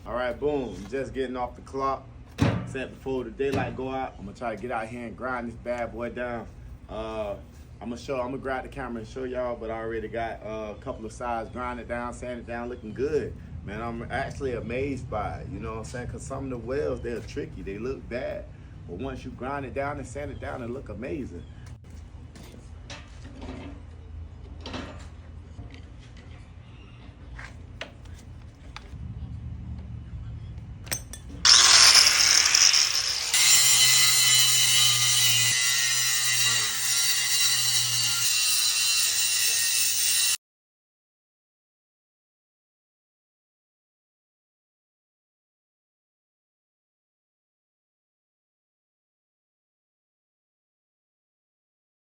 All right, boom. Just getting off the clock. Set before the daylight go out. I'm gonna try to get out here and grind this bad boy down. I'm gonna grab the camera and show y'all, but I already got a couple of sides grinded down, sanded down, looking good. Man, I'm actually amazed by it, you know what I'm saying? Cause some of the wells, they're tricky, they look bad. But once you grind it down and sand it down, it look amazing.